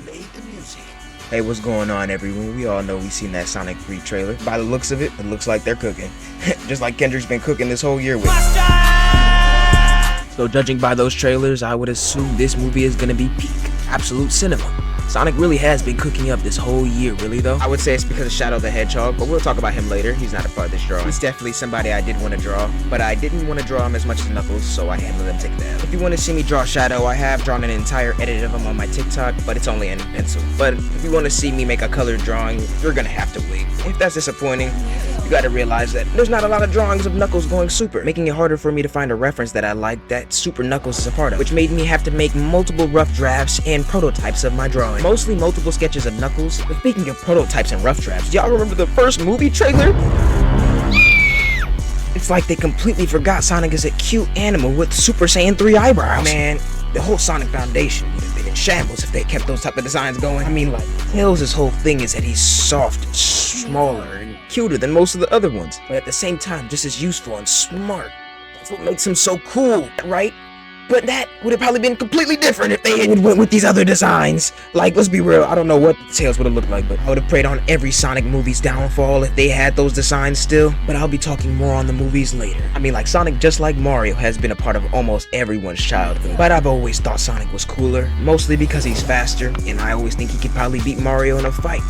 made the music. Hey, what's going on, everyone? We all know we've seen that Sonic 3 trailer. By the looks of it, it looks like they're cooking. Just like Kendrick's been cooking this whole year with. So judging by those trailers, I would assume this movie is gonna be peak absolute cinema. Sonic really has been cooking up this whole year, really though. I would say it's because of Shadow the Hedgehog, but we'll talk about him later. He's not a part of this drawing. He's definitely somebody I did want to draw, but I didn't want to draw him as much as Knuckles, so I had to let him take that. If you want to see me draw Shadow, I have drawn an entire edit of him on my TikTok, but it's only in pencil. But if you want to see me make a colored drawing, you're gonna have to wait. If that's disappointing, you gotta realize that there's not a lot of drawings of Knuckles going super, making it harder for me to find a reference that I like that Super Knuckles is a part of, which made me have to make multiple rough drafts and prototypes of my drawing. Mostly multiple sketches of Knuckles. But speaking of prototypes and rough drafts, y'all remember the first movie trailer? It's like they completely forgot Sonic is a cute animal with Super Saiyan 3 eyebrows. Man, the whole Sonic Foundation would have been in shambles if they kept those type of designs going. I mean, like, Tails' whole thing is that he's soft, smaller, and cuter than most of the other ones, but at the same time just as useful and smart. That's what makes him so cool, right? But that would have probably been completely different if they had went with these other designs. Like, let's be real, I don't know what the Tails would have looked like, but I would have prayed on every Sonic movie's downfall if they had those designs still. But I'll be talking more on the movies later. I mean, like, Sonic, just like Mario, has been a part of almost everyone's childhood. But I've always thought Sonic was cooler, mostly because he's faster, and I always think he could probably beat Mario in a fight.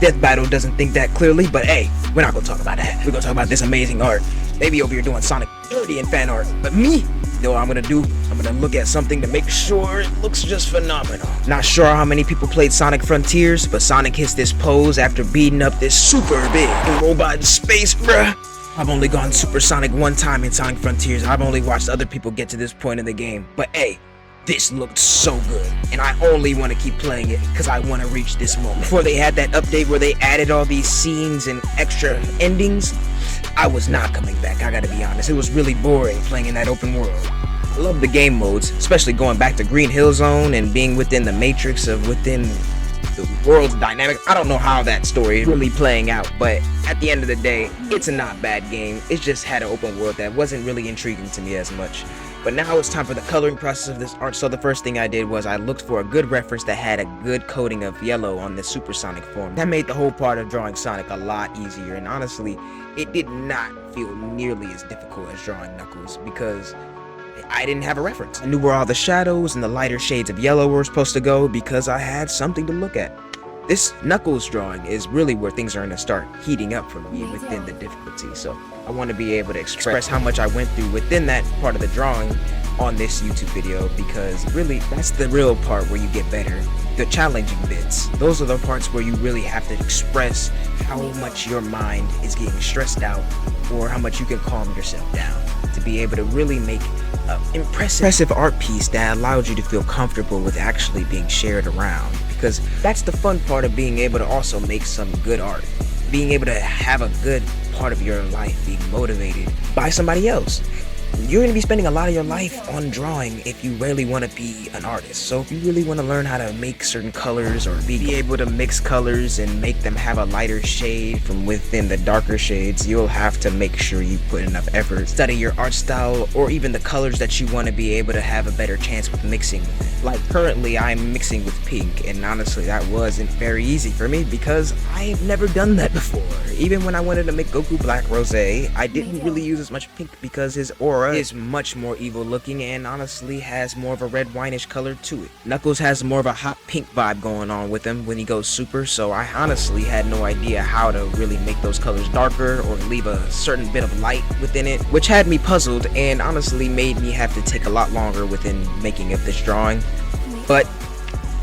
Death Battle doesn't think that clearly, but hey, we're not gonna talk about that. We're gonna talk about this amazing art. They be over here doing Sonic dirty in fan art, but me, you know what I'm gonna do? I'm gonna look at something to make sure it looks just phenomenal. Not sure how many people played Sonic Frontiers, but Sonic hits this pose after beating up this super big robot in space, bruh. I've only gone supersonic one time in Sonic Frontiers. I've only watched other people get to this point in the game, but hey, this looked so good, and I only want to keep playing it because I want to reach this moment. Before they had that update where they added all these scenes and extra endings, I was not coming back, I gotta be honest. It was really boring playing in that open world. I love the game modes, especially going back to Green Hill Zone and being within the matrix of within the world's dynamic. I don't know how that story is really playing out, but at the end of the day, it's a not bad game. It just had an open world that wasn't really intriguing to me as much. But now it's time for the coloring process of this art, so the first thing I did was I looked for a good reference that had a good coating of yellow on the supersonic form. That made the whole part of drawing Sonic a lot easier, and honestly, it did not feel nearly as difficult as drawing Knuckles because I didn't have a reference. I knew where all the shadows and the lighter shades of yellow were supposed to go because I had something to look at. This Knuckles drawing is really where things are going to start heating up for me within the difficulty, so I want to be able to express how much I went through within that part of the drawing on this YouTube video, because really that's the real part where you get better. The challenging bits, those are the parts where you really have to express how much your mind is getting stressed out or how much you can calm yourself down to be able to really make an impressive art piece that allows you to feel comfortable with actually being shared around. Because that's the fun part of being able to also make some good art. Being able to have a good part of your life being motivated by somebody else. You're going to be spending a lot of your life on drawing if you really want to be an artist. So if you really want to learn how to make certain colors or be able to mix colors and make them have a lighter shade from within the darker shades, you'll have to make sure you put enough effort, study your art style, or even the colors that you want to be able to have a better chance with mixing. Like currently I'm mixing with pink, and honestly that wasn't very easy for me because I've never done that before. Even when I wanted to make Goku Black Rosé, I didn't really use as much pink because his aura is much more evil looking and honestly has more of a red wineish color to it. Knuckles has more of a hot pink vibe going on with him when he goes super, so I honestly had no idea how to really make those colors darker or leave a certain bit of light within it, which had me puzzled and honestly made me have to take a lot longer within making of this drawing. But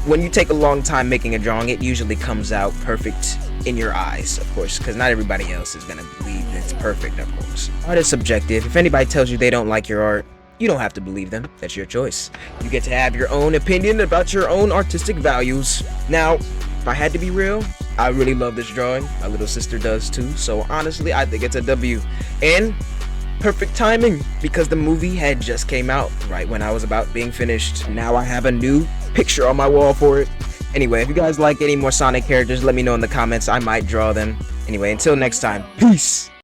when you take a long time making a drawing, it usually comes out perfect in your eyes, of course, because not everybody else is gonna believe it's perfect, of course. Art is subjective. If anybody tells you they don't like your art, you don't have to believe them. That's your choice. You get to have your own opinion about your own artistic values. Now, if I had to be real, I really love this drawing. My little sister does too, so honestly, I think it's a W. And perfect timing, because the movie had just came out right when I was about being finished. Now I have a new picture on my wall for it. Anyway, if you guys like any more Sonic characters, let me know in the comments. I might draw them. Anyway, until next time, peace!